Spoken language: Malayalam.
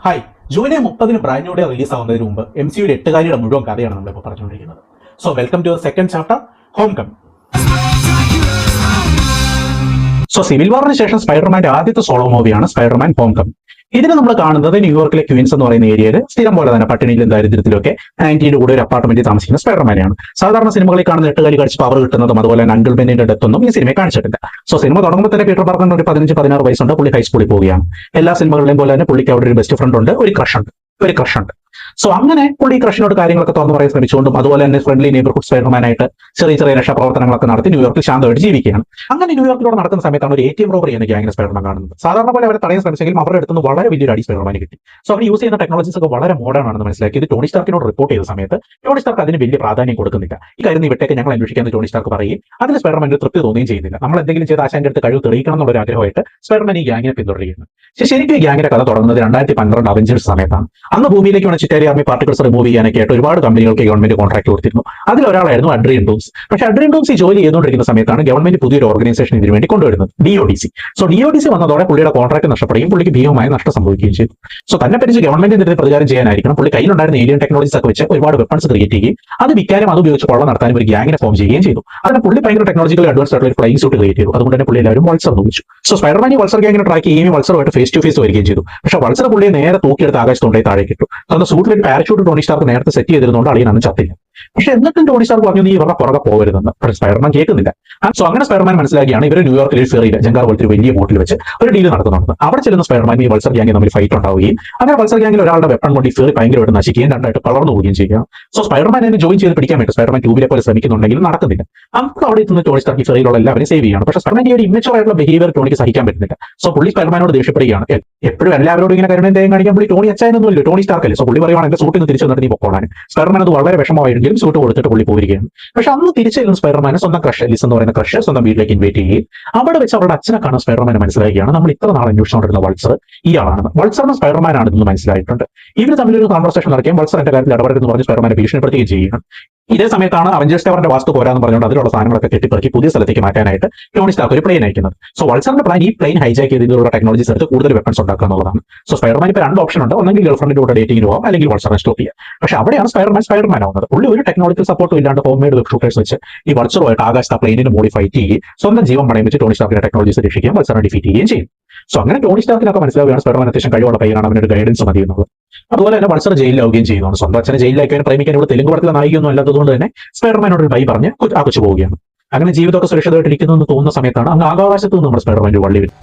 Hi, July 30 brand new day release ആവുന്നതിന് മുമ്പ് MCU-യുടെ 8 മുഴുവൻ കഥയാണ് നമ്മളിപ്പോൾ പറഞ്ഞുകൊണ്ടിരിക്കുന്നത്. So welcome to second chapter, homecoming. So civil വാറിന് ശേഷം സ്പൈഡർമാന്റെ ആദ്യത്തെ സോളോ മൂവിയാണ് സ്പൈഡർമാൻ ഹോം കം. ഇതിന് നമ്മൾ കാണുന്നത് ന്യൂയോർക്കിലെ ക്വീൻസ് എന്ന് പറയുന്ന ഏരിയയിൽ സ്ഥിരം പോലെ തന്നെ പട്ടിണിയിലും ദാരിദ്ര്യത്തിലൊക്കെ ആന്റിയുടെ കൂടെ ഒരു അപ്പാർട്ട്മെന്റിൽ താമസിക്കുന്ന സ്പൈഡർമാനെയാണ്. സാധാരണ സിനിമകളിൽ കാണുന്ന 8 കാലി കടിച്ച് പവർ കിട്ടുന്നതും അതുപോലെ തന്നെ അങ്കിൾ ബെന്നിന്റെ ഡെത്ത് ഒന്നും ഈ സിനിമയെ കാണിച്ചിട്ടില്ല. സോ സിനിമ തുടങ്ങുമ്പോൾ തന്നെ പീറ്റർ പാർക്കറിന് ഒരു 15-16 വയസ്സുണ്ട്. പുള്ളി ഹൈസ്കൂളിൽ പോവുകയാണ്. എല്ലാ സിനിമകളിലെയും പോലെ തന്നെ പുള്ളിക്ക് അവിടെ ഒരു ബെസ്റ്റ് ഫ്രണ്ട് ഉണ്ട്, ഒരു ക്രഷ് ഉണ്ട്. സോ അങ്ങനെ പുള്ളി ക്രഷിനോട് കാര്യങ്ങളൊക്കെ തുറന്നു പറയാൻ ശ്രമിച്ചുകൊണ്ടും അതുപോലെ തന്നെ ഫ്രണ്ട്ലി നെയ്ബർഹുഡ് സ്പൈഡർമാനായിട്ട് ചെറിയ രക്ഷാപ്രവർത്തനങ്ങളൊക്കെ നടത്തി ന്യൂയോർക്കിൽ ശാന്തമായിട്ട് ജീവിക്കുകയാണ്. അങ്ങനെ ന്യൂയോർക്കിലൂടെ നടക്കുന്ന സമയത്താണ് ഒരു ATM റോബറി എന്ന ഗ്യാങ്ങിനെ സ്പൈഡർമാൻ കാണുന്നത്. സാധാരണ പോലെ അവരെ തടയാൻ ശ്രമിച്ചെങ്കിലും അവരുടെ അടുത്ത് വളരെ വലിയൊരു അടി സ്പൈഡർമാന് കിട്ടി. സോ അവർ യൂസ് ചെയ്യുന്ന ടെക്നോളജീസ് ഒക്കെ വളരെ മോഡേൺ ആണെന്ന് മനസ്സിലാക്കി ഇത് ടോണി സ്റ്റാർക്കിനോട് റിപ്പോർട്ട് ചെയ്ത സമയത്ത് ടോണി സ്റ്റാർക്ക് അതിന് വലിയ പ്രാധാന്യം കൊടുക്കുന്നില്ല. ഈ കാര്യം ഇവിടേക്ക് ഞങ്ങൾ അന്വേഷിക്കാമെന്ന് ടോണി സ്റ്റാർക്ക് പറയും. അതിന് സ്പൈഡർമാൻ തൃപ്തി തോന്നുകയും ചെയ്യുന്നില്ല. നമ്മൾ എന്തെങ്കിലും ചെയ്ത് ആശാന്റെ അടുത്ത് കഴിവ് തെളിയിക്കണം എന്നുള്ള ആഗ്രഹമായിട്ട് സ്പൈഡർമാൻ ഈ ഗ്യാങ്ങിനെ പിന്തുടരുകയാണ്. ശരിക്കും ഈ ഗ്യാങ്ങിന്റെ കഥ തുടങ്ങുന്നത് 2012 അവഞ്ചേഴ്സ് സമയത്താണ്. അന്ന് ഭൂമിയിലേക്ക് വേണം ചിറ്റാരി ആർമി പാർട്ടിക്കിൾസ് റിമൂവ് ചെയ്യാനൊക്കെ ആയിട്ട് ഒരുപാട് കമ്പനികൾക്ക് ഗവൺമെന്റ് കോൺട്രാക്ട് കൊടുത്തിരുന്നു. അതിലൊരാളായിരുന്നു അഡ്രിയൻ ഡൂംസ്. പക്ഷേ അഡ്രിയൻ ഡൂംസ് ഈ ജോലി ചെയ്തുകൊണ്ടിരിക്കുന്ന സമയത്താണ് ഗവൺമെന്റ് പുതിയൊരു ഓർഗനൈസേഷൻ ഇതിനു വേണ്ടി കൊണ്ടുവരുന്നത്, DODC. സോ DODC വന്നതോടെ പുള്ളിയുടെ കോൺട്രാക്ട് നഷ്ടപ്പെടുകയും പുള്ളിക്ക് ഭീമമായ നഷ്ടം സംഭവിക്കുകയും ചെയ്തു. സോ തന്നെ പറ്റിച്ച് ഗവൺമെന്റിനെതിരെ പ്രതികാരം ചെയ്യാനായിരിക്കണം പുള്ളി കയ്യിലുണ്ടായിരുന്ന ഏലിയൻ ടെക്നോളജീസ് ഒക്കെ വെച്ച് ഒരുപാട് വെപ്പൺസ് ക്രിയേറ്റ് ചെയ്യുകയും അത് വിൽക്കാനും അത് ഉപയോഗിച്ച് കൊള്ള നടത്താനും ഒരു ഗ്യാങ്ങിനെ ഫോം ചെയ്യുകയും ചെയ്തു. അതിന് പുള്ളി ഭയങ്കര ടെക്നോളജിക്കൽ അഡ്വാൻസ് ആയിട്ടുള്ള ഒരു ഫ്ലൈയിങ് സൂട്ട് ക്രിയേറ്റ് ചെയ്തു. അതുകൊണ്ട് തന്നെ പുള്ളി എല്ലാവരും വൾസർ എന്ന് വിളിച്ചു. സോ സ്പൈഡർമാൻ ഈ വൾസർ ഗ്യാങ്ങിനെ ട്രാക്ക് ചെയ്യുകയും വൾസറുമായിട്ട് ഫേസ് ടു ഫേസ് വരികയും ചെയ്തു. പക്ഷേ വൾസർ പുള്ളിയെ നേരെ തൂക്കിയെടുത്ത് ആകാശത്തുണ്ടായി താഴേക്ക് ഇട്ടു. കാരണം സൂട്ടിൽ ഒരു പാരഷൂട്ട് ടോണി സ്റ്റാർക്ക് നേരത്തെ സെറ്റ് ചെയ്തിരുന്നതുകൊണ്ട് അളിയനന്ന് ചത്തില്ല. പക്ഷെ എന്നിട്ടും ടോണി സ്റ്റാർക്ക് പറഞ്ഞു നീ ഇവരുടെ പുറകെ പോകരുതെന്ന്. പക്ഷേ സ്പൈഡർമാൻ കേൾക്കുന്നില്ല. സോ അങ്ങനെ സ്പൈഡർമാൻ മനസ്സിലാക്കിയാണ് ഇവർ ന്യൂയോർക്കിൽ ഒരു ഫെറിയിൽ ജങ്കാർ പോലത്തെ വലിയ ബോട്ടിൽ വെച്ച് ഒരു ഡീൽ നടത്തുന്നുണ്ട്. അവിടെ ചെല്ലുന്ന സ്പൈഡർമാൻ ഈ വൾസർ ഗ്യാങ്ങിൽ തമ്മിൽ ഫൈറ്റ് ഉണ്ടാവുകയും അങ്ങനെ വൾസർ ഗ്യാങ്ങിൽ ഒരാളുടെ വെപ്പൺ കൊണ്ട് ഈ ഫെറി ഭയങ്കരമായിട്ട് നശിക്കുകയും രണ്ടായിട്ട് വളർന്നു പോവുകയും ചെയ്യുക. സോ സ്പൈഡർമാൻ അതിനെ ജോയിൻ ചെയ്ത് പിടിക്കാൻ വേണ്ടി സ്പൈഡർമാൻ ട്യൂബിലെ പോലെ ശ്രമിക്കുന്നുണ്ടെങ്കിൽ നടക്കുന്നില്ല. അപ്പോൾ അവിടെ എത്തുന്ന ടോണി സ്റ്റാർക്ക് ഈ ഫെറിയിലുള്ള എല്ലാവരും സേവ് ചെയ്യണം. പക്ഷേ സ്പൈഡർമാൻ ഈ ഒരു ഇമ്മച്ചുവർ ആയിട്ടുള്ള ബിഹേവിയർ ടോണിക്ക് സഹിക്കാൻ പറ്റുന്നില്ല. സോ പുള്ളി സ്പൈഡർമാനോട് ദേഷ്യപ്പെടുകയാണ്. എപ്പോഴും എല്ലാവരോടും ഇങ്ങനെ കരുണയും കാണിക്കാൻ പുള്ളി ടോണി അച്ചായനൊന്നുമില്ല, ടോണി സ്റ്റാർക്കല്ലേ. സോ പുള്ളി പറയുവാണ് എന്റെ സൂട്ടിൽ നിന്ന് തിരിച്ചു വന്നിട്ട് നീ പൊക്കോളാൻ. സ്പൈഡർമാൻ അത് വളരെ വിഷമമായെങ്കിലും സൂട്ട് കൊടുത്തിട്ട് പുള്ളി പോയിരിക്കുകയാണ്. പക്ഷെ അന്ന് തിരിച്ചു സ്പൈഡർമാനെ സ്വന്തം ക്രഷ് ലിസ് എന്ന് പറയുന്ന ക്രഷ് സ്വന്തം വീട്ടിലേക്ക് ഇൻവൈറ്റ് ചെയ്യുകയും അവിടെ വെച്ച് അവരുടെ അച്ഛനെ കാണാൻ സ്പൈഡർമാനെ മനസ്സിലാക്കുകയാണ് നമ്മൾ ഇത്ര നാൾ അന്വേഷിച്ചുകൊണ്ടിരുന്ന വൾസർ ഇയാളാണെന്ന്. വൾസറിന് സ്പൈഡർമാനാണെന്ന് മനസ്സിലായിട്ടുണ്ട്. ഇവർ തമ്മിലൊരു കോൺവെർസേഷൻ നടക്കുകയും വൾസർ എന്റെ കാര്യത്തിൽ ഇടപെടുന്നു പറഞ്ഞ് സ്പൈഡർമാനെ ഭീഷണിപ്പെടുത്തുകയും ചെയ്യുകയാണ്. ഇതേ സമയത്താണ് അവഞ്ചേഴ്സ് ടവറിന്റെ വാസ്തു പോരാന്ന് പറഞ്ഞുകൊണ്ട് അതിലുള്ള സാധനങ്ങളൊക്കെ കെട്ടിപ്പറക്കി പുതിയ സ്ഥലത്തേക്ക് മാറ്റാനായിട്ട് ടോണി സ്റ്റാർക്ക് ഒരു പ്ലെയിൻ അയക്കുന്നത്. സോ വൾസറിന്റെ പ്ലാൻ ഈ പ്ലെയിൻ ഹൈജാക്ക് ചെയ്തതിലുള്ള ടെക്നോളജീസ് എടുത്ത് കൂടുതൽ വെപ്പൺസ് ഉണ്ടാക്കുക എന്നുള്ളതാണ്. സോ സ്പൈഡർമാൻ ഇപ്പോൾ 2 ഓപ്ഷൻ ഉണ്ട്, ഒന്നെങ്കിൽ ഗേൾഫ്രണ്ടിന്റെ കൂടെ ഡേറ്റിംഗിന് പോകാം അല്ലെങ്കിൽ വൾസറിനെ സ്റ്റോപ്പ് ചെയ്യാം. പക്ഷേ അവിടെയാണ് സ്പൈഡർമാൻ ആവുന്നത്. പുള്ളി ഒരു ടെക്നോളജിക്കൽ സപ്പോർട്ടും ഇല്ലാണ്ട് ഹോം മെയ്ഡ് വെബ് ഷൂട്ടേഴ്സ് വെച്ച് ഈ വൾസറുമായിട്ട് ആകാശത്ത് പ്ലെയിനിന് മോഡി ഫൈറ്റ് ചെയ്യുകയും സ്വന്തം ജീവൻ പണയം വെച്ച് ടോണി സ്റ്റാർക്കിന്റെ ടെക്നോളജീസ് രക്ഷിക്കുകയും വൾസറിനെ ഡിഫീറ്റ് ചെയ്യുകയും ചെയ്യും. സോ അങ്ങനെ ടോണി സ്റ്റാർക്കിനൊക്കെ മനസ്സിലാവുകയാണ് സ്പൈഡർമാൻ അത്യാവശ്യം കഴിവുള്ള പയ്യനാണ്, അവനൊരു ഗൈഡൻസ് മതി എന്നുള്ളത്. അതുപോലെ തന്നെ വൾസർ ജയിലിലാവുകയും ചെയ്യുന്നു. സ്വന്തം അച്ഛനെ ജയിലിലാക്കിയവനെ പ്രേമിക്കാൻ ഇവിടെ തെലുങ്ക് പടത്തിലെ നായികയൊന്നും അല്ലാത്തതുകൊണ്ട് തന്നെ സ്പൈഡർമാനോട് ഒരു ബൈ പറഞ്ഞ് ആ കൊച്ചു പോവുകയാണ്. അങ്ങനെ ജീവിതമൊക്കെ സുരക്ഷിതമായിട്ടിരിക്കുന്നു എന്ന് തോന്നുന്ന സമയത്താണ് അങ്ങ് ആകാശത്ത് നിന്ന് നമ്മുടെ സ്പൈഡർമാൻ വള്ളി വരും.